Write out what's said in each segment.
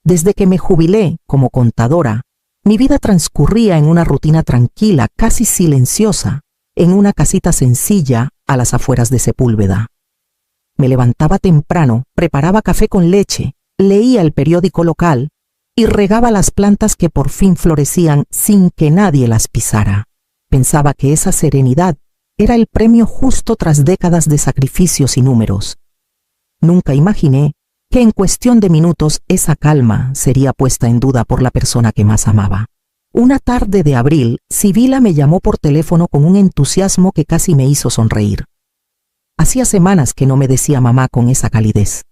Desde que me jubilé como contadora, mi vida transcurría en una rutina tranquila, casi silenciosa, en una casita sencilla a las afueras de Sepúlveda. Me levantaba temprano, preparaba café con leche, leía el periódico local y regaba las plantas que por fin florecían sin que nadie las pisara. Pensaba que esa serenidad era el premio justo tras décadas de sacrificios y números. Nunca imaginé que en cuestión de minutos esa calma sería puesta en duda por la persona que más amaba. Una tarde de abril, Sibila me llamó por teléfono con un entusiasmo que casi me hizo sonreír. Hacía semanas que no me decía mamá con esa calidez.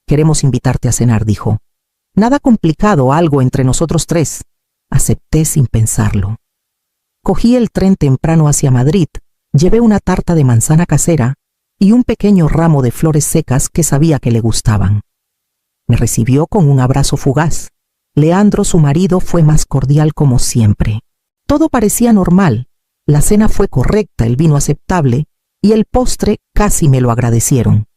«Queremos invitarte a cenar», dijo. «Nada complicado, algo entre nosotros tres». Acepté sin pensarlo. Cogí el tren temprano hacia Madrid, llevé una tarta de manzana casera y un pequeño ramo de flores secas que sabía que le gustaban. Me recibió con un abrazo fugaz. Leandro, su marido, fue más cordial como siempre. Todo parecía normal. La cena fue correcta, el vino aceptable y el postre casi me lo agradecieron.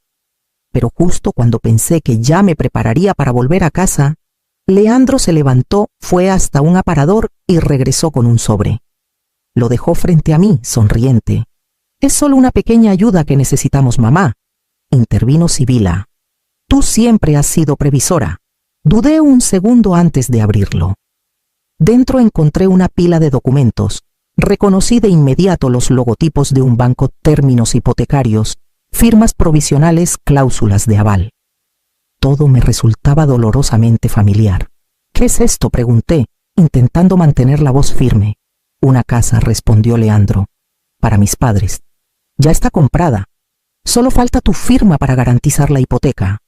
Pero justo cuando pensé que ya me prepararía para volver a casa, Leandro se levantó, fue hasta un aparador y regresó con un sobre. Lo dejó frente a mí, sonriente. «Es solo una pequeña ayuda que necesitamos, mamá», intervino Sibila. «Tú siempre has sido previsora». Dudé un segundo antes de abrirlo. Dentro encontré una pila de documentos. Reconocí de inmediato los logotipos de un banco, términos hipotecarios, firmas provisionales, cláusulas de aval. Todo me resultaba dolorosamente familiar. «¿Qué es esto?», pregunté, intentando mantener la voz firme. «Una casa», respondió Leandro. «Para mis padres. Ya está comprada. Solo falta tu firma para garantizar la hipoteca».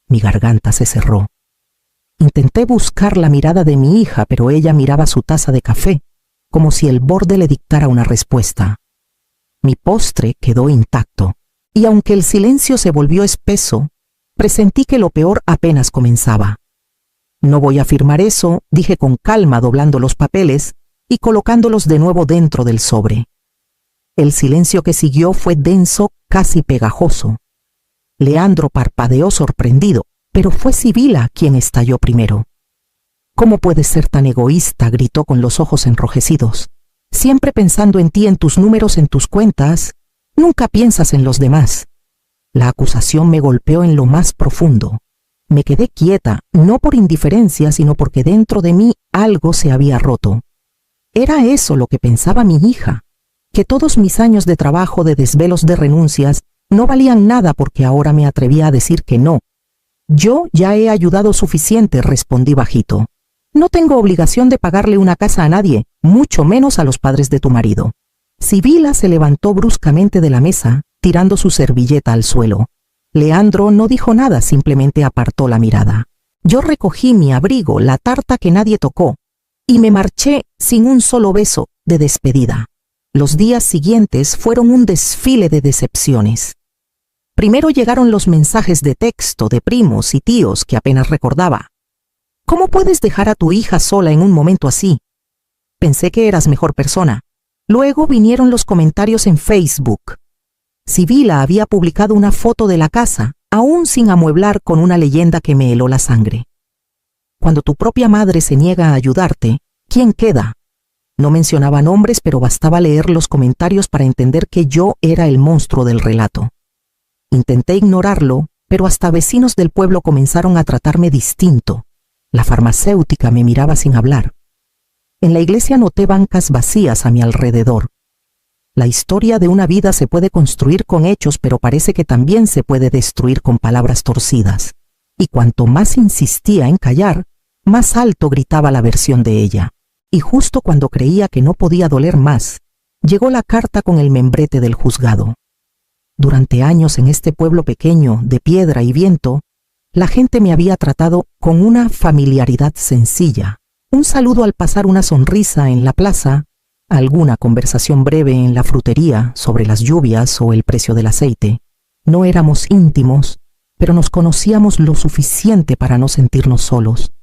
Mi garganta se cerró. Intenté buscar la mirada de mi hija, pero ella miraba su taza de café, como si el borde le dictara una respuesta. Mi postre quedó intacto, y aunque el silencio se volvió espeso, presentí que lo peor apenas comenzaba. «No voy a firmar eso», dije con calma, doblando los papeles y colocándolos de nuevo dentro del sobre. El silencio que siguió fue denso, casi pegajoso. Leandro parpadeó sorprendido, pero fue Sibila quien estalló primero. «¿Cómo puedes ser tan egoísta?», gritó con los ojos enrojecidos. «Siempre pensando en ti, en tus números, en tus cuentas. Nunca piensas en los demás». La acusación me golpeó en lo más profundo. Me quedé quieta, no por indiferencia, sino porque dentro de mí algo se había roto. Era eso lo que pensaba mi hija, que todos mis años de trabajo, de desvelos, de renuncias, no valían nada porque ahora me atrevía a decir que no. «Yo ya he ayudado suficiente», respondí bajito. «No tengo obligación de pagarle una casa a nadie, mucho menos a los padres de tu marido». Sibila se levantó bruscamente de la mesa, tirando su servilleta al suelo. Leandro no dijo nada, simplemente apartó la mirada. Yo recogí mi abrigo, la tarta que nadie tocó, y me marché sin un solo beso de despedida. Los días siguientes fueron un desfile de decepciones. Primero llegaron los mensajes de texto de primos y tíos que apenas recordaba. «¿Cómo puedes dejar a tu hija sola en un momento así? Pensé que eras mejor persona». Luego vinieron los comentarios en Facebook. Sibila había publicado una foto de la casa, aún sin amueblar, con una leyenda que me heló la sangre. «Cuando tu propia madre se niega a ayudarte, ¿quién queda?». No mencionaba nombres, pero bastaba leer los comentarios para entender que yo era el monstruo del relato. Intenté ignorarlo, pero hasta vecinos del pueblo comenzaron a tratarme distinto. La farmacéutica me miraba sin hablar. En la iglesia noté bancas vacías a mi alrededor. La historia de una vida se puede construir con hechos, pero parece que también se puede destruir con palabras torcidas. Y cuanto más insistía en callar, más alto gritaba la versión de ella. Y justo cuando creía que no podía doler más, llegó la carta con el membrete del juzgado. Durante años en este pueblo pequeño, de piedra y viento, la gente me había tratado con una familiaridad sencilla. Un saludo al pasar, una sonrisa en la plaza, alguna conversación breve en la frutería sobre las lluvias o el precio del aceite. No éramos íntimos, pero nos conocíamos lo suficiente para no sentirnos solos.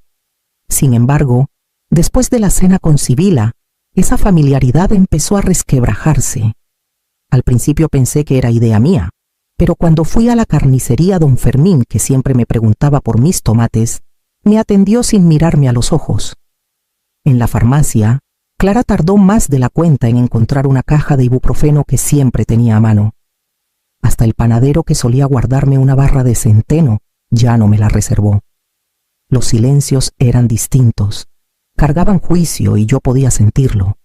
Sin embargo, después de la cena con Sibila, esa familiaridad empezó a resquebrajarse. Al principio pensé que era idea mía, pero cuando fui a la carnicería don Fermín, que siempre me preguntaba por mis tomates, Me atendió sin mirarme a los ojos. En la farmacia, Clara tardó más de la cuenta en encontrar una caja de ibuprofeno que siempre tenía a mano. Hasta el panadero que solía guardarme una barra de centeno ya no me la reservó. Los silencios eran distintos, cargaban juicio y yo podía sentirlo.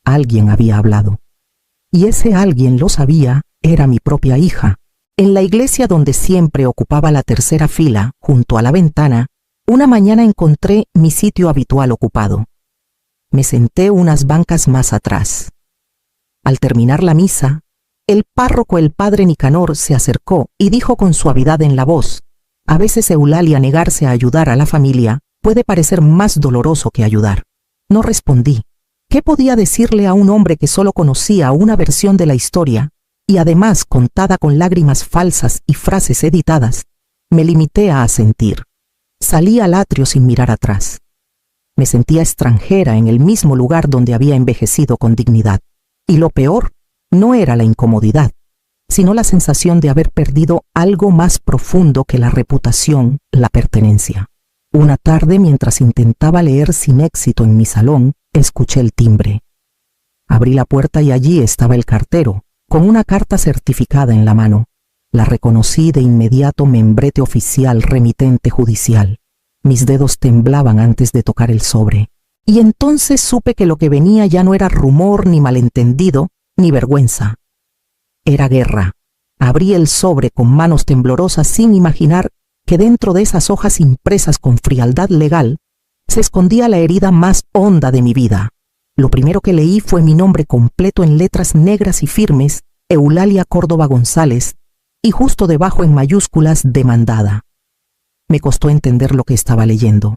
Alguien había hablado. Y ese alguien, lo sabía, era mi propia hija. En la iglesia donde siempre ocupaba la tercera fila, junto a la ventana, una mañana encontré mi sitio habitual ocupado. Me senté unas bancas más atrás. Al terminar la misa, el párroco, el padre Nicanor, se acercó y dijo con suavidad en la voz: a veces, Eulalia, negarse a ayudar a la familia puede parecer más doloroso que ayudar. No respondí. ¿Qué podía decirle a un hombre que solo conocía una versión de la historia y además contada con lágrimas falsas y frases editadas? Me limité a asentir. Salí al atrio sin mirar atrás. Me sentía extranjera en el mismo lugar donde había envejecido con dignidad. Y lo peor no era la incomodidad, sino la sensación de haber perdido algo más profundo que la reputación, la pertenencia. Una tarde, mientras intentaba leer sin éxito en mi salón, escuché el timbre. Abrí la puerta y allí estaba el cartero, con una carta certificada en la mano. La reconocí de inmediato: membrete oficial, remitente judicial. Mis dedos temblaban antes de tocar el sobre. Y entonces supe que lo que venía ya no era rumor, ni malentendido, ni vergüenza. Era guerra. Abrí el sobre con manos temblorosas sin imaginar que dentro de esas hojas impresas con frialdad legal se escondía la herida más honda de mi vida. Lo primero que leí fue mi nombre completo en letras negras y firmes: Eulalia Córdoba González, y justo debajo en mayúsculas: demandada. Me costó entender lo que estaba leyendo.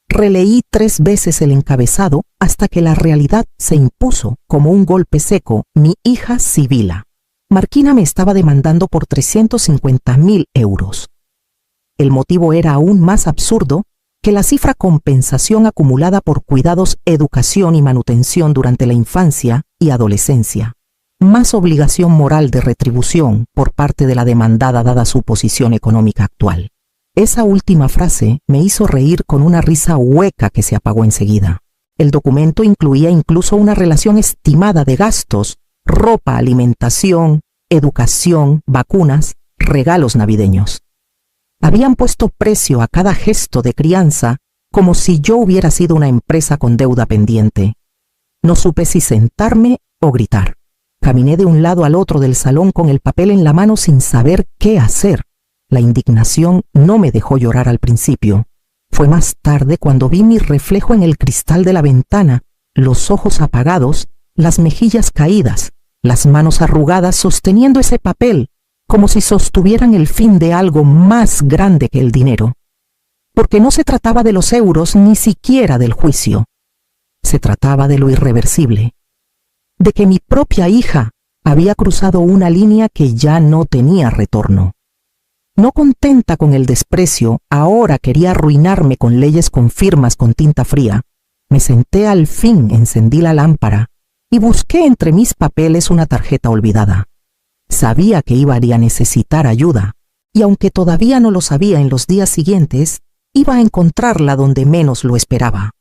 Releí 3 veces el encabezado hasta que la realidad se impuso como un golpe seco: mi hija Sibila. Marquina me estaba demandando por 350.000 euros. El motivo era aún más absurdo que la cifra compensación acumulada por cuidados, educación y manutención durante la infancia y adolescencia, más obligación moral de retribución por parte de la demandada dada su posición económica actual. Esa última frase me hizo reír con una risa hueca que se apagó enseguida. El documento incluía incluso una relación estimada de gastos: ropa, alimentación, educación, vacunas, regalos navideños. Habían puesto precio a cada gesto de crianza como si yo hubiera sido una empresa con deuda pendiente. No supe si sentarme o gritar. Caminé de un lado al otro del salón con el papel en la mano sin saber qué hacer. La indignación no me dejó llorar al principio. Fue más tarde cuando vi mi reflejo en el cristal de la ventana, los ojos apagados, las mejillas caídas, las manos arrugadas sosteniendo ese papel, como si sostuvieran el fin de algo más grande que el dinero. Porque no se trataba de los euros, ni siquiera del juicio. Se trataba de lo irreversible. De que mi propia hija había cruzado una línea que ya no tenía retorno. No contenta con el desprecio, ahora quería arruinarme con leyes con firmas con tinta fría. Me senté al fin, encendí la lámpara y busqué entre mis papeles una tarjeta olvidada. Sabía que iba a necesitar ayuda, y aunque todavía no lo sabía en los días siguientes, iba a encontrarla donde menos lo esperaba.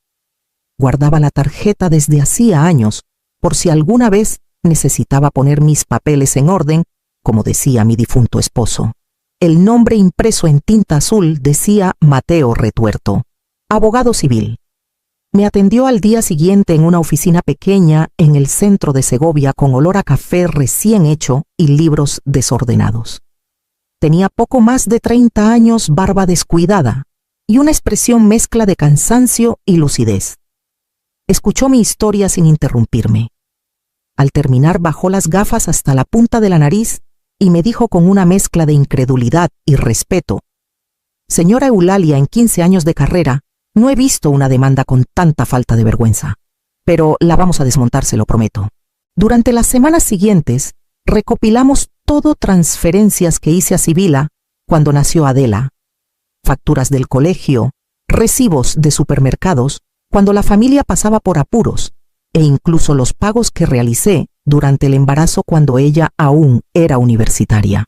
Guardaba la tarjeta desde hacía años, por si alguna vez necesitaba poner mis papeles en orden, como decía mi difunto esposo. El nombre impreso en tinta azul decía Mateo Retuerto, abogado civil. Me atendió al día siguiente en una oficina pequeña en el centro de Segovia con olor a café recién hecho y libros desordenados. Tenía poco más de 30 años, barba descuidada y una expresión mezcla de cansancio y lucidez. Escuchó mi historia sin interrumpirme. Al terminar bajó las gafas hasta la punta de la nariz y me dijo con una mezcla de incredulidad y respeto: señora Eulalia, en 15 años de carrera, no he visto una demanda con tanta falta de vergüenza. Pero la vamos a desmontar, se lo prometo. Durante las semanas siguientes, recopilamos todo transferencias que hice a Sibila cuando nació Adela, facturas del colegio, recibos de supermercados cuando la familia pasaba por apuros, e incluso los pagos que realicé durante el embarazo cuando ella aún era universitaria.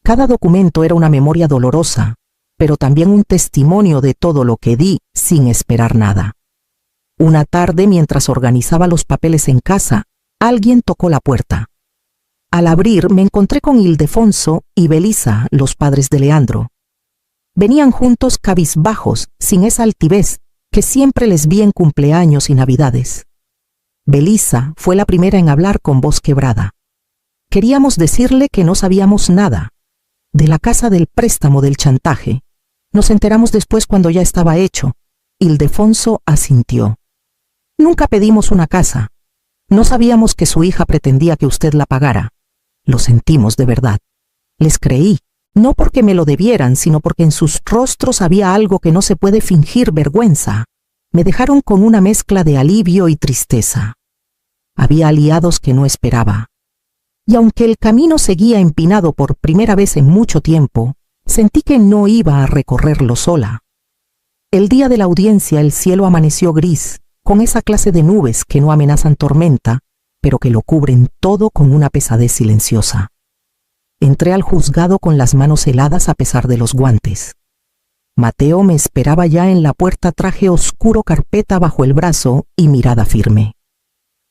Cada documento era una memoria dolorosa, pero también un testimonio de todo lo que di sin esperar nada. Una tarde, mientras organizaba los papeles en casa, alguien tocó la puerta. Al abrir, me encontré con Ildefonso y Belisa, los padres de Leandro. Venían juntos cabizbajos, sin esa altivez que siempre les vi en cumpleaños y navidades. Belisa fue la primera en hablar con voz quebrada. Queríamos decirle que no sabíamos nada de la casa del préstamo del chantaje. Nos enteramos después cuando ya estaba hecho. Ildefonso asintió. Nunca pedimos una casa. No sabíamos que su hija pretendía que usted la pagara. Lo sentimos de verdad. Les creí, no porque me lo debieran, sino porque en sus rostros había algo que no se puede fingir vergüenza. Me dejaron con una mezcla de alivio y tristeza. Había aliados que no esperaba. Y aunque el camino seguía empinado por primera vez en mucho tiempo, sentí que no iba a recorrerlo sola. El día de la audiencia el cielo amaneció gris, con esa clase de nubes que no amenazan tormenta, pero que lo cubren todo con una pesadez silenciosa. Entré al juzgado con las manos heladas a pesar de los guantes. Mateo me esperaba ya en la puerta, traje oscuro, carpeta bajo el brazo y mirada firme.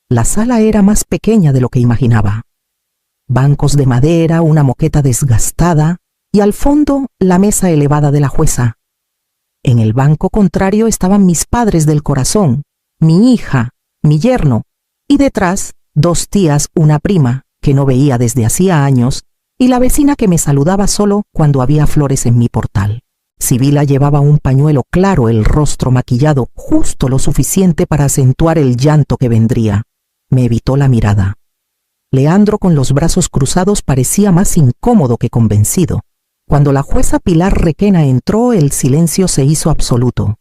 La sala era más pequeña de lo que imaginaba. Bancos de madera, una moqueta desgastada y al fondo la mesa elevada de la jueza. En el banco contrario estaban mis padres del corazón, mi hija, mi yerno, y detrás 2 tías, una prima, que no veía desde hacía años, y la vecina que me saludaba solo cuando había flores en mi portal. Sibila llevaba un pañuelo claro, el rostro maquillado justo lo suficiente para acentuar el llanto que vendría. Me evitó la mirada. Leandro, con los brazos cruzados, parecía más incómodo que convencido. Cuando la jueza Pilar Requena entró, el silencio se hizo absoluto.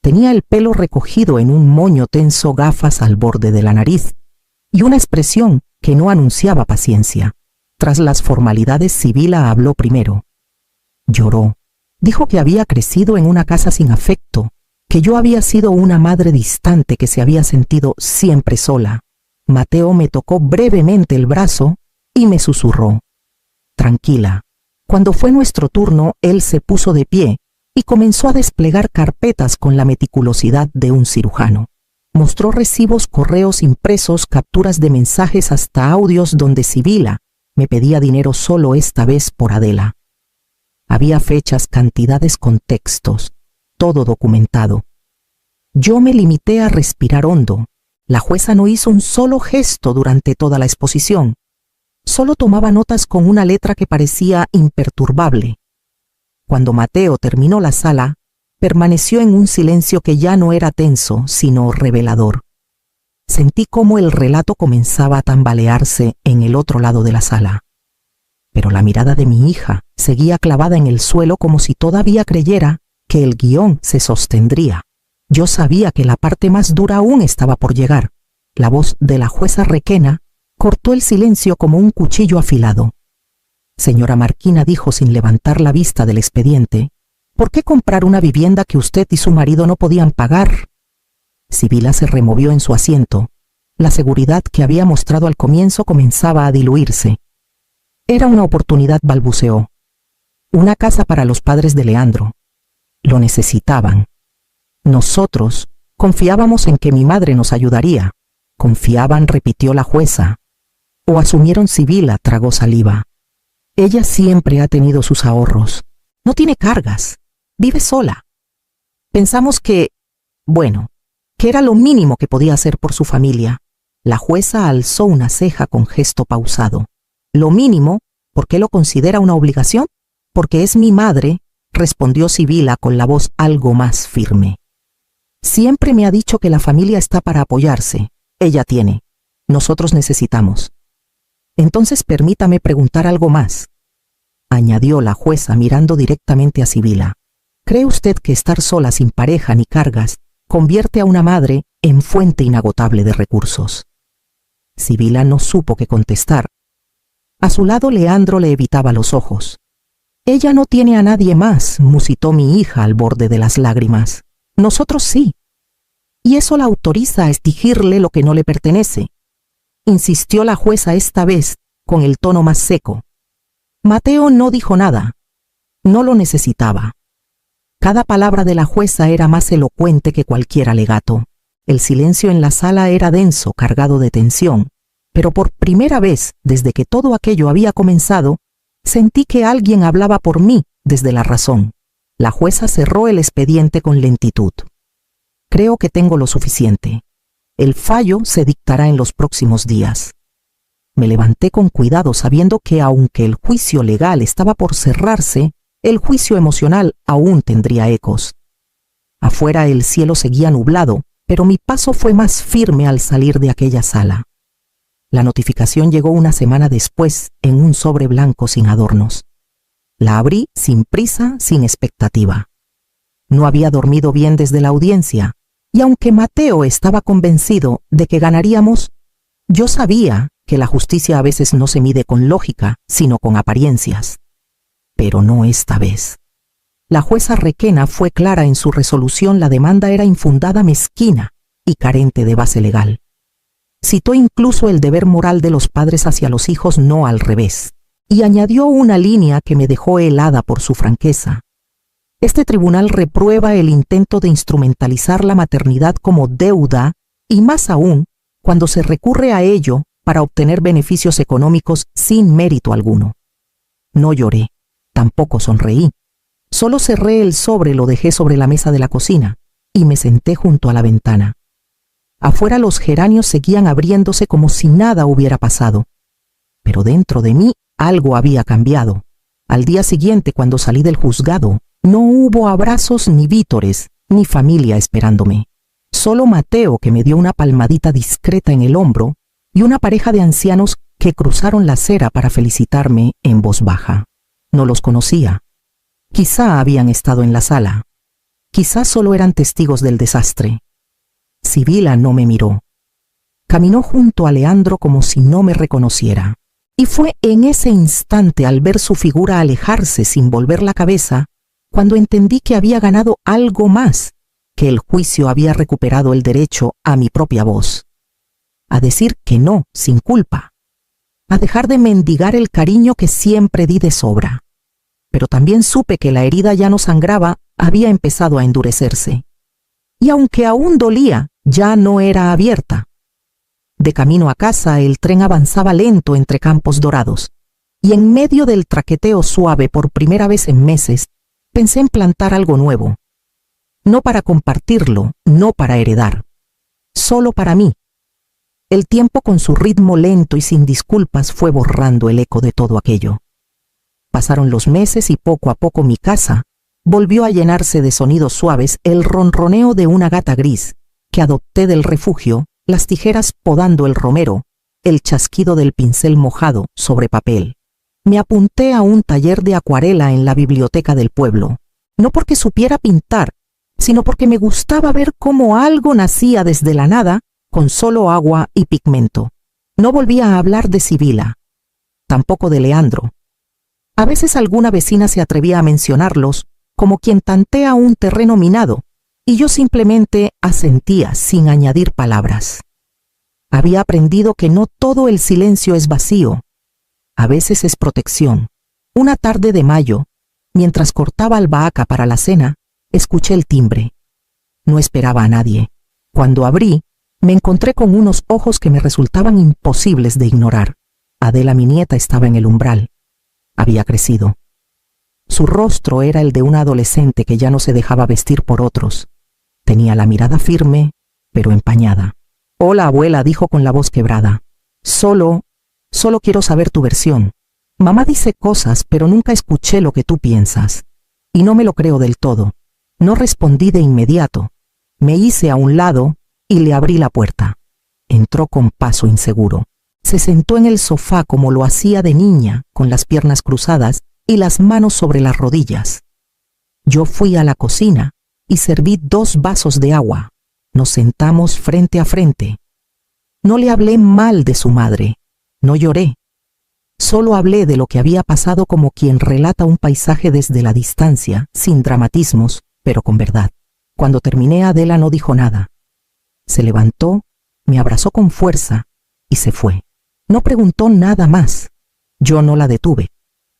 Tenía el pelo recogido en un moño tenso, gafas al borde de la nariz, y una expresión que no anunciaba paciencia. Tras las formalidades, Sibila habló primero. Lloró. Dijo que había crecido en una casa sin afecto, que yo había sido una madre distante que se había sentido siempre sola. Mateo me tocó brevemente el brazo y me susurró. Tranquila. Cuando fue nuestro turno, él se puso de pie y comenzó a desplegar carpetas con la meticulosidad de un cirujano. Mostró recibos, correos impresos, capturas de mensajes, hasta audios donde Sibila me pedía dinero, solo esta vez por Adela. Había fechas, cantidades, contextos, todo documentado. Yo me limité a respirar hondo. La jueza no hizo un solo gesto durante toda la exposición. Solo tomaba notas con una letra que parecía imperturbable. Cuando Mateo terminó la sala, permaneció en un silencio que ya no era tenso, sino revelador. Sentí cómo el relato comenzaba a tambalearse en el otro lado de la sala. Pero la mirada de mi hija seguía clavada en el suelo, como si todavía creyera que el guión se sostendría. Yo sabía que la parte más dura aún estaba por llegar. La voz de la jueza Requena cortó el silencio como un cuchillo afilado. Señora Marquina, dijo sin levantar la vista del expediente, ¿por qué comprar una vivienda que usted y su marido no podían pagar? Sibila se removió en su asiento. La seguridad que había mostrado al comienzo comenzaba a diluirse. Era una oportunidad, balbuceó. Una casa para los padres de Leandro. Lo necesitaban. Nosotros confiábamos en que mi madre nos ayudaría. Confiaban, repitió la jueza. O asumieron. Sibila tragó saliva. Ella siempre ha tenido sus ahorros. No tiene cargas. Vive sola. Pensamos que, bueno, que era lo mínimo que podía hacer por su familia. La jueza alzó una ceja con gesto pausado. Lo mínimo, ¿por qué lo considera una obligación? Porque es mi madre, respondió Sibila con la voz algo más firme. Siempre me ha dicho que la familia está para apoyarse. Ella tiene. Nosotros necesitamos. Entonces permítame preguntar algo más, añadió la jueza mirando directamente a Sibila. ¿Cree usted que estar sola, sin pareja ni cargas, convierte a una madre en fuente inagotable de recursos? Sibila no supo qué contestar. A su lado Leandro le evitaba los ojos. Ella no tiene a nadie más, musitó mi hija al borde de las lágrimas. Nosotros sí. Y eso la autoriza a exigirle lo que no le pertenece, insistió la jueza esta vez con el tono más seco. Mateo no dijo nada. No lo necesitaba. Cada palabra de la jueza era más elocuente que cualquier alegato. El silencio en la sala era denso, cargado de tensión, pero por primera vez, desde que todo aquello había comenzado, sentí que alguien hablaba por mí desde la razón. La jueza cerró el expediente con lentitud. Creo que tengo lo suficiente. El fallo se dictará en los próximos días. Me levanté con cuidado sabiendo que aunque el juicio legal estaba por cerrarse, el juicio emocional aún tendría ecos. Afuera el cielo seguía nublado, pero mi paso fue más firme al salir de aquella sala. La notificación llegó una semana después en un sobre blanco sin adornos. La abrí sin prisa, sin expectativa. No había dormido bien desde la audiencia, y aunque Mateo estaba convencido de que ganaríamos, yo sabía que la justicia a veces no se mide con lógica, sino con apariencias. Pero no esta vez. La jueza Requena fue clara en su resolución: la demanda era infundada, mezquina y carente de base legal. Citó incluso el deber moral de los padres hacia los hijos, no al revés, y añadió una línea que me dejó helada por su franqueza. Este tribunal reprueba el intento de instrumentalizar la maternidad como deuda, y más aún cuando se recurre a ello para obtener beneficios económicos sin mérito alguno. No lloré, tampoco sonreí. Solo cerré el sobre, lo dejé sobre la mesa de la cocina y me senté junto a la ventana. Afuera los geranios seguían abriéndose como si nada hubiera pasado. Pero dentro de mí algo había cambiado. Al día siguiente, cuando salí del juzgado, no hubo abrazos ni vítores, ni familia esperándome. Solo Mateo, que me dio una palmadita discreta en el hombro, y una pareja de ancianos que cruzaron la acera para felicitarme en voz baja. No los conocía. Quizá habían estado en la sala. Quizá solo eran testigos del desastre. Sibila no me miró. Caminó junto a Leandro como si no me reconociera. Y fue en ese instante, al ver su figura alejarse sin volver la cabeza, cuando entendí que había ganado algo más, que el juicio había recuperado el derecho a mi propia voz. A decir que no, sin culpa. A dejar de mendigar el cariño que siempre di de sobra. Pero también supe que la herida ya no sangraba, había empezado a endurecerse. Y aunque aún dolía, ya no era abierta. De camino a casa, el tren avanzaba lento entre campos dorados, y en medio del traqueteo suave por primera vez en meses, pensé en plantar algo nuevo. No para compartirlo, no para heredar, solo para mí. El tiempo, con su ritmo lento y sin disculpas, fue borrando el eco de todo aquello. Pasaron los meses y poco a poco mi casa volvió a llenarse de sonidos suaves, el ronroneo de una gata gris que adopté del refugio, las tijeras podando el romero, el chasquido del pincel mojado sobre papel. Me apunté a un taller de acuarela en la biblioteca del pueblo, no porque supiera pintar, sino porque me gustaba ver cómo algo nacía desde la nada con solo agua y pigmento. No volvía a hablar de Sibila, tampoco de Leandro. A veces alguna vecina se atrevía a mencionarlos como quien tantea un terreno minado, y yo simplemente asentía sin añadir palabras. Había aprendido que no todo el silencio es vacío. A veces es protección. Una tarde de mayo, mientras cortaba albahaca para la cena, escuché el timbre. No esperaba a nadie. Cuando abrí, me encontré con unos ojos que me resultaban imposibles de ignorar. Adela, mi nieta, estaba en el umbral. Había crecido. Su rostro era el de una adolescente que ya no se dejaba vestir por otros. Tenía la mirada firme, pero empañada. «Hola, abuela», dijo con la voz quebrada. Solo quiero saber tu versión. Mamá dice cosas, pero nunca escuché lo que tú piensas. Y no me lo creo del todo». No respondí de inmediato. Me hice a un lado y le abrí la puerta. Entró con paso inseguro. Se sentó en el sofá como lo hacía de niña, con las piernas cruzadas y las manos sobre las rodillas. Yo fui a la cocina y serví 2 vasos de agua. Nos sentamos frente a frente. No le hablé mal de su madre. No lloré. Solo hablé de lo que había pasado como quien relata un paisaje desde la distancia, sin dramatismos, pero con verdad. Cuando terminé, Adela no dijo nada. Se levantó, me abrazó con fuerza y se fue. No preguntó nada más. Yo no la detuve.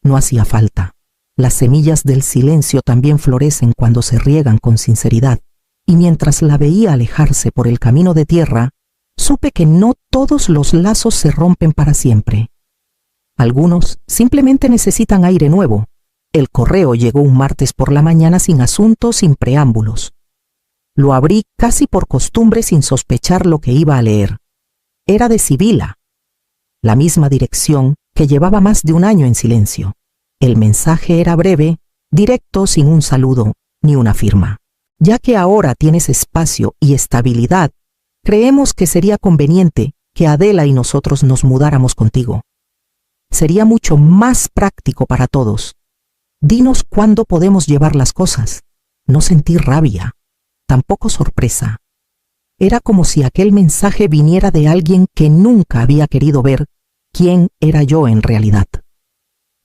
No hacía falta. Las semillas del silencio también florecen cuando se riegan con sinceridad, y mientras la veía alejarse por el camino de tierra, supe que no todos los lazos se rompen para siempre. Algunos simplemente necesitan aire nuevo. El correo llegó un martes por la mañana sin asunto, sin preámbulos. Lo abrí casi por costumbre sin sospechar lo que iba a leer. Era de Sibila, la misma dirección que llevaba más de un año en silencio. El mensaje era breve, directo, sin un saludo ni una firma. Ya que ahora tienes espacio y estabilidad, creemos que sería conveniente que Adela y nosotros nos mudáramos contigo. Sería mucho más práctico para todos. Dinos cuándo podemos llevar las cosas. No sentí rabia, tampoco sorpresa. Era como si aquel mensaje viniera de alguien que nunca había querido ver quién era yo en realidad.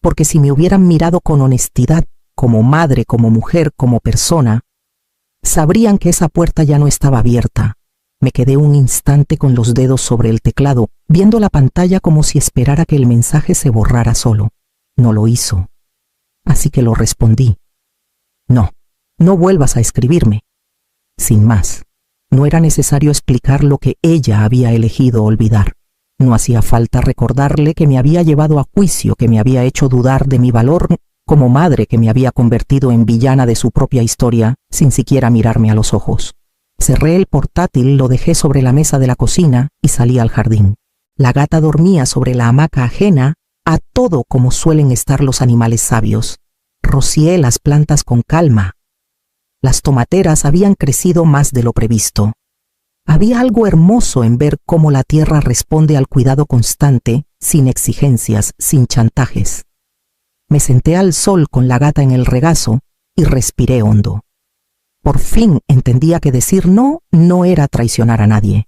Porque si me hubieran mirado con honestidad, como madre, como mujer, como persona, sabrían que esa puerta ya no estaba abierta. Me quedé un instante con los dedos sobre el teclado, viendo la pantalla como si esperara que el mensaje se borrara solo. No lo hizo. Así que lo respondí. No, no vuelvas a escribirme. Sin más, no era necesario explicar lo que ella había elegido olvidar. No hacía falta recordarle que me había llevado a juicio, que me había hecho dudar de mi valor como madre, que me había convertido en villana de su propia historia sin siquiera mirarme a los ojos. Cerré el portátil, lo dejé sobre la mesa de la cocina y salí al jardín. La gata dormía sobre la hamaca ajena a todo como suelen estar los animales sabios. Rocié las plantas con calma. Las tomateras habían crecido más de lo previsto. Había algo hermoso en ver cómo la tierra responde al cuidado constante, sin exigencias, sin chantajes. Me senté al sol con la gata en el regazo y respiré hondo. Por fin entendía que decir no no era traicionar a nadie.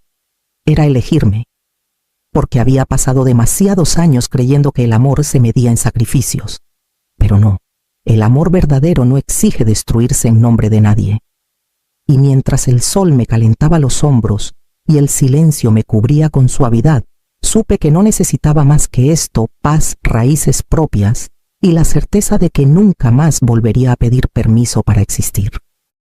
Era elegirme. Porque había pasado demasiados años creyendo que el amor se medía en sacrificios. Pero no, el amor verdadero no exige destruirse en nombre de nadie. Y mientras el sol me calentaba los hombros y el silencio me cubría con suavidad, supe que no necesitaba más que esto, paz, raíces propias y la certeza de que nunca más volvería a pedir permiso para existir.